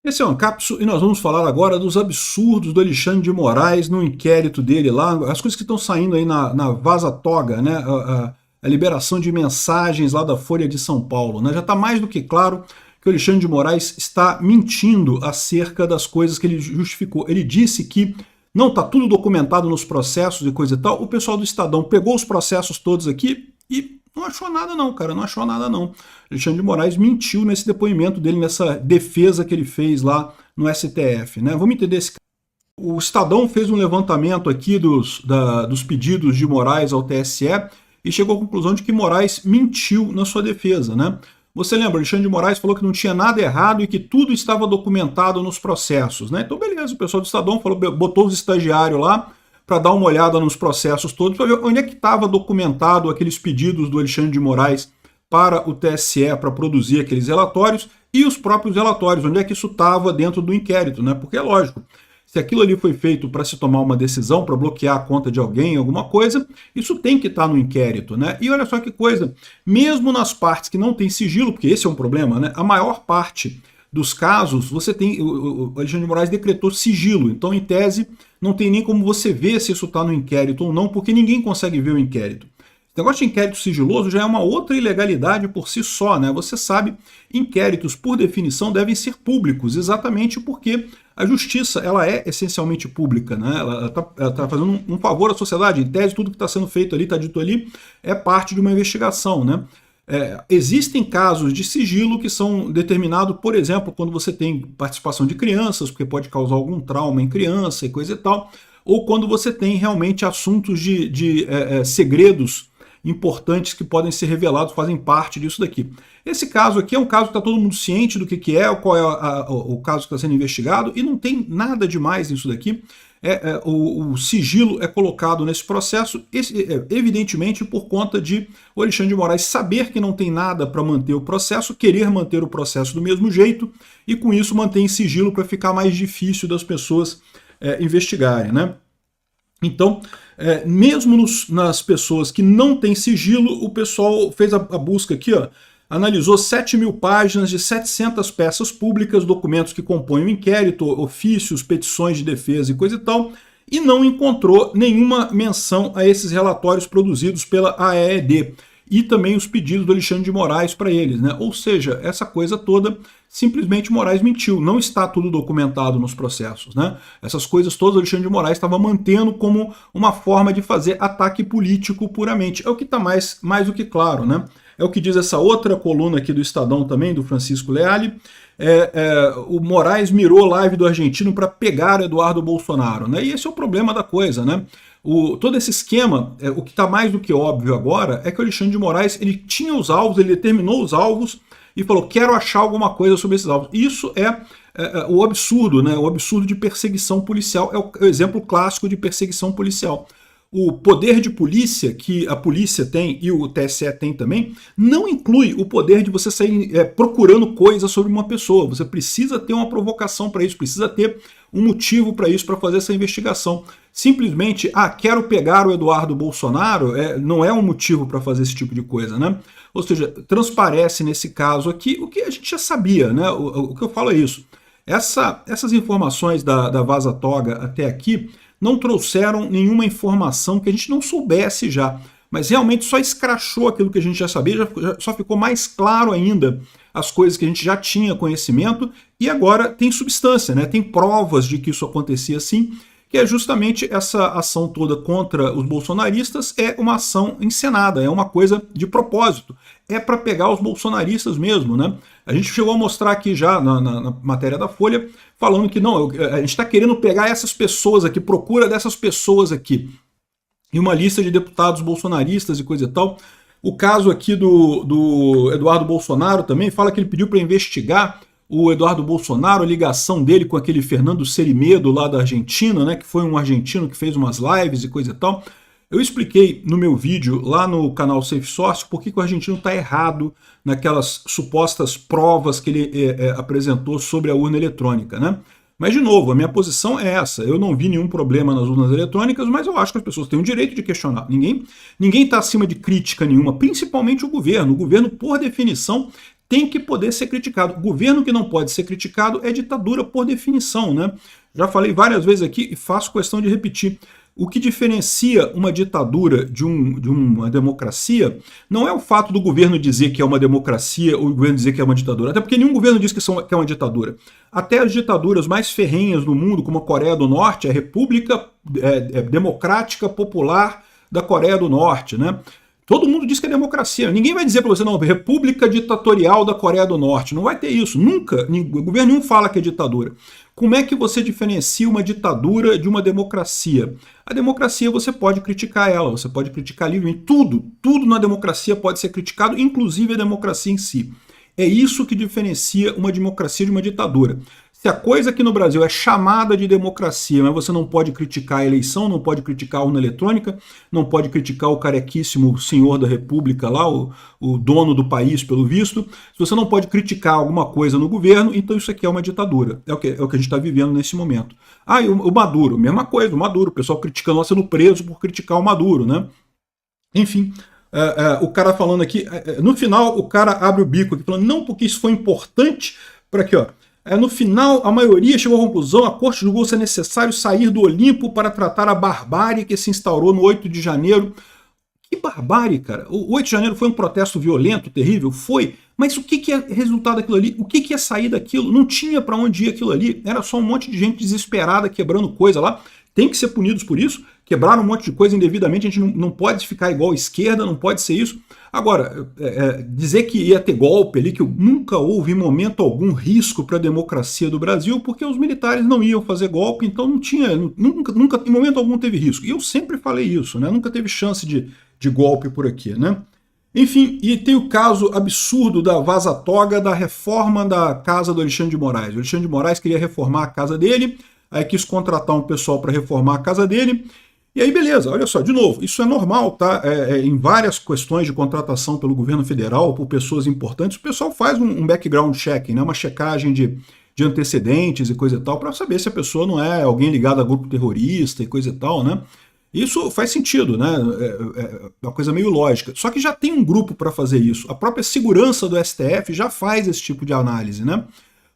Esse é o Ancapso e nós vamos falar agora dos absurdos do Alexandre de Moraes no inquérito dele lá, as coisas que estão saindo aí na Vaza Toga, né? A liberação de mensagens lá da Folha de São Paulo, né? Já está mais do que claro que o Alexandre de Moraes está mentindo acerca das coisas que ele justificou. Ele disse que não está tudo documentado nos processos e coisa e tal. O pessoal do Estadão pegou os processos todos aqui e não achou nada não, cara, não achou nada não. Alexandre de Moraes mentiu nesse depoimento dele, nessa defesa que ele fez lá no STF, né? Vamos entender esse. O Estadão fez um levantamento aqui dos pedidos de Moraes ao TSE e chegou à conclusão de que Moraes mentiu na sua defesa, né? Você lembra, Alexandre de Moraes falou que não tinha nada errado e que tudo estava documentado nos processos, né? Então beleza, o pessoal do Estadão falou, botou os estagiários lá para dar uma olhada nos processos todos, para ver onde é que estava documentado aqueles pedidos do Alexandre de Moraes para o TSE para produzir aqueles relatórios e os próprios relatórios, onde é que isso estava dentro do inquérito, né? Porque é lógico, se aquilo ali foi feito para se tomar uma decisão, para bloquear a conta de alguém, alguma coisa, isso tem que estar no inquérito, né? E olha só que coisa, mesmo nas partes que não tem sigilo, porque esse é um problema, né? A maior parte dos casos, você tem, o Alexandre de Moraes decretou sigilo, então em tese não tem nem como você ver se isso está no inquérito ou não, porque ninguém consegue ver o inquérito. Esse negócio de inquérito sigiloso já é uma outra ilegalidade por si só, né? Você sabe, inquéritos por definição devem ser públicos, exatamente porque a justiça ela é essencialmente pública, né? Ela tá fazendo um favor à sociedade, em tese tudo que está sendo feito ali, está dito ali, é parte de uma investigação, né? Existem casos de sigilo que são determinados, por exemplo, quando você tem participação de crianças, porque pode causar algum trauma em criança e coisa e tal, ou quando você tem realmente assuntos de segredos importantes que podem ser revelados, fazem parte disso daqui. Esse caso aqui é um caso que está todo mundo ciente do que é, qual é o caso que está sendo investigado, e não tem nada demais nisso daqui. O sigilo é colocado nesse processo, evidentemente por conta de o Alexandre de Moraes saber que não tem nada para manter o processo, querer manter o processo do mesmo jeito, e com isso mantém sigilo para ficar mais difícil das pessoas investigarem, né? Então, mesmo nas pessoas que não têm sigilo, o pessoal fez a busca aqui, ó, analisou 7.000 páginas de 700 peças públicas, documentos que compõem o inquérito, ofícios, petições de defesa e coisa e tal, e não encontrou nenhuma menção a esses relatórios produzidos pela AED e também os pedidos do Alexandre de Moraes para eles, né? Ou seja, essa coisa toda, simplesmente Moraes mentiu, não está tudo documentado nos processos, né? Essas coisas todas o Alexandre de Moraes estava mantendo como uma forma de fazer ataque político puramente. É o que está mais do que claro, né? É o que diz essa outra coluna aqui do Estadão também, do Francisco Leali. O Moraes mirou live do argentino para pegar Eduardo Bolsonaro, né? E esse é o problema da coisa, né? Todo esse esquema, o que está mais do que óbvio agora é que o Alexandre de Moraes ele tinha os alvos, ele determinou os alvos e falou, quero achar alguma coisa sobre esses alvos. Isso é o absurdo, né? O absurdo de perseguição policial, é o exemplo clássico de perseguição policial. O poder de polícia que a polícia tem e o TSE tem também, não inclui o poder de você sair procurando coisas sobre uma pessoa. Você precisa ter uma provocação para isso, precisa ter um motivo para isso, para fazer essa investigação. Simplesmente, quero pegar o Eduardo Bolsonaro, não é um motivo para fazer esse tipo de coisa, né? Ou seja, transparece nesse caso aqui o que a gente já sabia, né? O que eu falo é isso. Essas informações da Vaza Toga até aqui não trouxeram nenhuma informação que a gente não soubesse já, mas realmente só escrachou aquilo que a gente já sabia, só ficou mais claro ainda as coisas que a gente já tinha conhecimento, e agora tem substância, né? Tem provas de que isso acontecia assim, que é justamente essa ação toda contra os bolsonaristas, é uma ação encenada, é uma coisa de propósito, é para pegar os bolsonaristas mesmo, né? A gente chegou a mostrar aqui já na matéria da Folha, falando que não, a gente está querendo pegar essas pessoas aqui, procura dessas pessoas aqui, e uma lista de deputados bolsonaristas e coisa e tal. O caso aqui do Eduardo Bolsonaro também fala que ele pediu para investigar o Eduardo Bolsonaro, a ligação dele com aquele Fernando Serimedo lá da Argentina, né, que foi um argentino que fez umas lives e coisa e tal. Eu expliquei no meu vídeo lá no canal Safe Source por que o argentino está errado naquelas supostas provas que ele apresentou sobre a urna eletrônica, né? Mas, de novo, a minha posição é essa. Eu não vi nenhum problema nas urnas eletrônicas, mas eu acho que as pessoas têm o direito de questionar. Ninguém está acima de crítica nenhuma, principalmente o governo. O governo, por definição, tem que poder ser criticado. Governo que não pode ser criticado é ditadura por definição, né? Já falei várias vezes aqui e faço questão de repetir. O que diferencia uma ditadura de uma democracia não é o fato do governo dizer que é uma democracia ou o governo dizer que é uma ditadura. Até porque nenhum governo diz que é uma ditadura. Até as ditaduras mais ferrenhas do mundo, como a Coreia do Norte, a República Democrática Popular da Coreia do Norte, né? Todo mundo diz que é democracia. Ninguém vai dizer para você, não, República Ditatorial da Coreia do Norte. Não vai ter isso. Nunca. Governo nenhum fala que é ditadura. Como é que você diferencia uma ditadura de uma democracia? A democracia você pode criticar ela, você pode criticar livremente. Tudo na democracia pode ser criticado, inclusive a democracia em si. É isso que diferencia uma democracia de uma ditadura. Se a coisa aqui no Brasil é chamada de democracia, mas você não pode criticar a eleição, não pode criticar a urna eletrônica, não pode criticar o carequíssimo senhor da república lá, o dono do país, pelo visto, se você não pode criticar alguma coisa no governo, então isso aqui é uma ditadura. É o que a gente está vivendo nesse momento. E o Maduro, mesma coisa, o Maduro, o pessoal criticando, nós sendo preso por criticar o Maduro, né? Enfim, o cara falando aqui, no final o cara abre o bico aqui, falando, não, porque isso foi importante para aqui, ó. No final, a maioria chegou à conclusão, a corte julgou ser necessário sair do Olimpo para tratar a barbárie que se instaurou no 8 de janeiro. Que barbárie, cara. O 8 de janeiro foi um protesto violento, terrível? Foi. Mas o que é resultado daquilo ali? O que é sair daquilo? Não tinha para onde ir aquilo ali. Era só um monte de gente desesperada quebrando coisa lá. Tem que ser punidos por isso. Quebraram um monte de coisa indevidamente. A gente não pode ficar igual à esquerda, não pode ser isso. Agora, dizer que ia ter golpe ali, que nunca houve em momento algum risco para a democracia do Brasil, porque os militares não iam fazer golpe, então não tinha, nunca em momento algum teve risco. E eu sempre falei isso, né? Nunca teve chance de golpe por aqui, né? Enfim, e tem o caso absurdo da vaza-toga da reforma da casa do Alexandre de Moraes. O Alexandre de Moraes queria reformar a casa dele, aí quis contratar um pessoal para reformar a casa dele. E aí, beleza, olha só, de novo, isso é normal, tá? Em várias questões de contratação pelo governo federal, por pessoas importantes, o pessoal faz um background checking, né? Uma checagem de antecedentes e coisa e tal, para saber se a pessoa não é alguém ligado a grupo terrorista e coisa e tal, né? Isso faz sentido, né? É uma coisa meio lógica. Só que já tem um grupo para fazer isso. A própria segurança do STF já faz esse tipo de análise, né?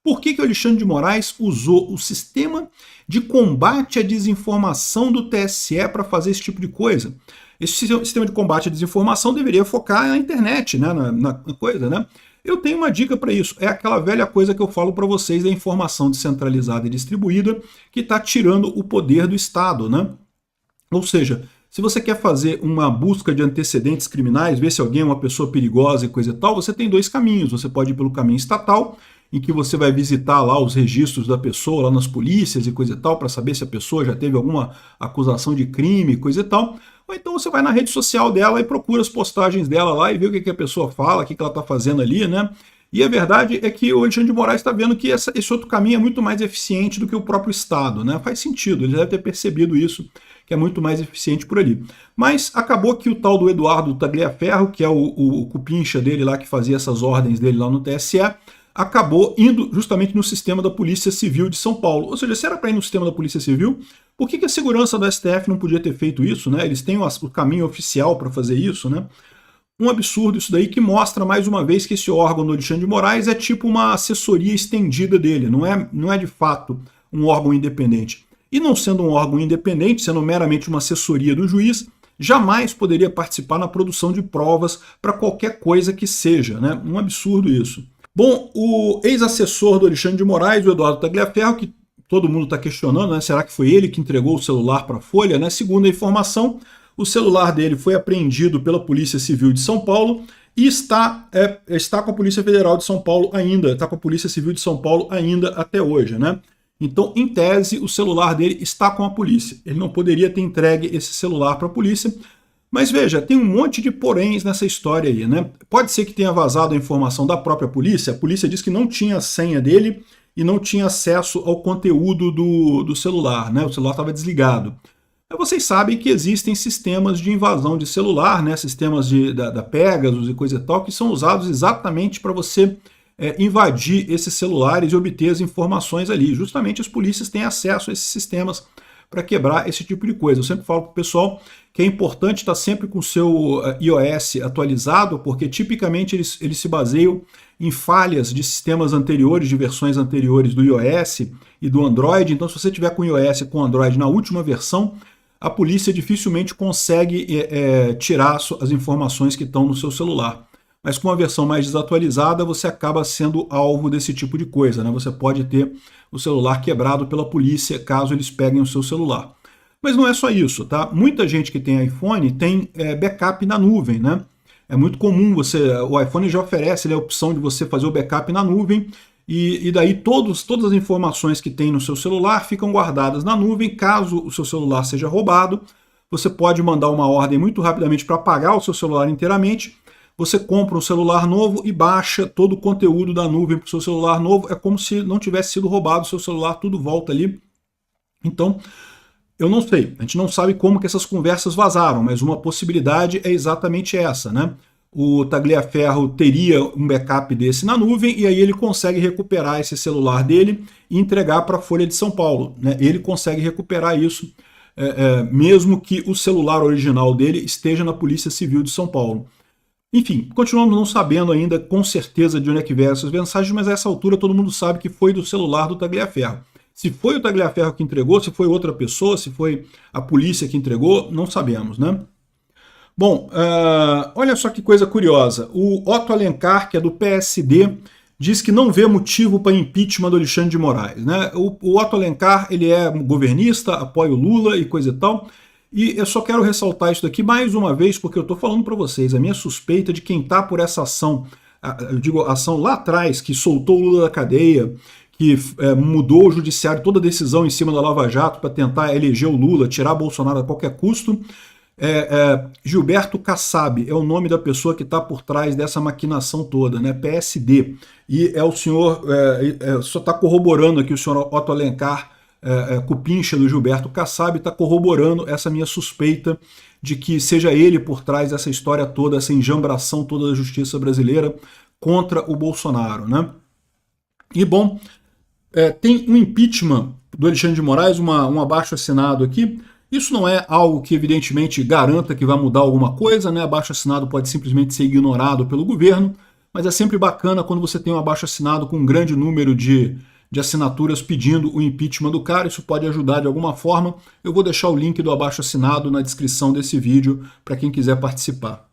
Por que o Alexandre de Moraes usou o sistema de combate à desinformação do TSE para fazer esse tipo de coisa? Esse sistema de combate à desinformação deveria focar na internet, né, na coisa, né? Eu tenho uma dica para isso. É aquela velha coisa que eu falo para vocês da informação descentralizada e distribuída que está tirando o poder do Estado, né? Ou seja, se você quer fazer uma busca de antecedentes criminais, ver se alguém é uma pessoa perigosa e coisa e tal, você tem dois caminhos. Você pode ir pelo caminho estatal, em que você vai visitar lá os registros da pessoa, lá nas polícias e coisa e tal, para saber se a pessoa já teve alguma acusação de crime e coisa e tal. Ou então você vai na rede social dela e procura as postagens dela lá e vê o que a pessoa fala, o que ela está fazendo ali, né? E a verdade é que o Alexandre de Moraes está vendo que esse outro caminho é muito mais eficiente do que o próprio Estado, né? Faz sentido, ele deve ter percebido isso, que é muito mais eficiente por ali. Mas acabou que o tal do Eduardo Tagliaferro, que é o cupincha dele lá, que fazia essas ordens dele lá no TSE, acabou indo justamente no sistema da Polícia Civil de São Paulo. Ou seja, se era para ir no sistema da Polícia Civil, por que a segurança do STF não podia ter feito isso, né? Eles têm o caminho oficial para fazer isso, né? Um absurdo isso daí, que mostra mais uma vez que esse órgão do Alexandre de Moraes é tipo uma assessoria estendida dele, não é de fato um órgão independente. E não sendo um órgão independente, sendo meramente uma assessoria do juiz, jamais poderia participar na produção de provas para qualquer coisa que seja, né? Um absurdo isso. Bom, o ex-assessor do Alexandre de Moraes, o Eduardo Tagliaferro, que todo mundo está questionando, né? Será que foi ele que entregou o celular para a Folha, né? Segundo a informação, o celular dele foi apreendido pela Polícia Civil de São Paulo e está com a Polícia Federal de São Paulo ainda, está com a Polícia Civil de São Paulo ainda até hoje, né? Então, em tese, o celular dele está com a polícia. Ele não poderia ter entregue esse celular para a polícia. Mas veja, tem um monte de poréns nessa história aí, né? Pode ser que tenha vazado a informação da própria polícia. A polícia diz que não tinha a senha dele e não tinha acesso ao conteúdo do celular, né? O celular estava desligado. Mas vocês sabem que existem sistemas de invasão de celular, né? Sistemas da Pegasus e coisa e tal, que são usados exatamente para você invadir esses celulares e obter as informações ali. Justamente as polícias têm acesso a esses sistemas para quebrar esse tipo de coisa. Eu sempre falo para o pessoal que é importante estar sempre com o seu iOS atualizado, porque tipicamente eles se baseiam em falhas de sistemas anteriores, de versões anteriores do iOS e do Android. Então, se você tiver com o iOS e com o Android na última versão, a polícia dificilmente consegue tirar as informações que estão no seu celular. Mas com a versão mais desatualizada, você acaba sendo alvo desse tipo de coisa, né? Você pode ter o celular quebrado pela polícia caso eles peguem o seu celular. Mas não é só isso, tá? Muita gente que tem iPhone tem backup na nuvem, né? É muito comum o iPhone já oferece a opção de você fazer o backup na nuvem e daí todas as informações que tem no seu celular ficam guardadas na nuvem. Caso o seu celular seja roubado, você pode mandar uma ordem muito rapidamente para apagar o seu celular inteiramente. Você compra um celular novo e baixa todo o conteúdo da nuvem para o seu celular novo. É como se não tivesse sido roubado o seu celular, tudo volta ali. Então, eu não sei, a gente não sabe como que essas conversas vazaram, mas uma possibilidade é exatamente essa, né? O Tagliaferro teria um backup desse na nuvem e aí ele consegue recuperar esse celular dele e entregar para a Folha de São Paulo, né? Ele consegue recuperar isso, mesmo que o celular original dele esteja na Polícia Civil de São Paulo. Enfim, continuamos não sabendo ainda com certeza de onde é que vieram essas mensagens, mas a essa altura todo mundo sabe que foi do celular do Tagliaferro. Se foi o Tagliaferro que entregou, se foi outra pessoa, se foi a polícia que entregou, não sabemos, né? Bom, olha só que coisa curiosa. O Otto Alencar, que é do PSD, diz que não vê motivo para impeachment do Alexandre de Moraes, né? O Otto Alencar, ele é governista, apoia o Lula e coisa e tal. E eu só quero ressaltar isso daqui mais uma vez, porque eu estou falando para vocês, a minha suspeita de quem está por essa ação, eu digo ação lá atrás, que soltou o Lula da cadeia, que mudou o judiciário, toda a decisão em cima da Lava Jato para tentar eleger o Lula, tirar Bolsonaro a qualquer custo. Gilberto Kassab é o nome da pessoa que está por trás dessa maquinação toda, né? PSD. E é o senhor, só está corroborando aqui o senhor Otto Alencar, cupincha do Gilberto Kassab, está corroborando essa minha suspeita de que seja ele por trás dessa história toda, essa enjambração toda da justiça brasileira contra o Bolsonaro, né? E bom, tem um impeachment do Alexandre de Moraes, um abaixo-assinado aqui. Isso não é algo que evidentemente garanta que vai mudar alguma coisa, né? Abaixo-assinado pode simplesmente ser ignorado pelo governo, mas é sempre bacana quando você tem um abaixo-assinado com um grande número de assinaturas pedindo o impeachment do cara. Isso pode ajudar de alguma forma. Eu vou deixar o link do abaixo-assinado na descrição desse vídeo para quem quiser participar.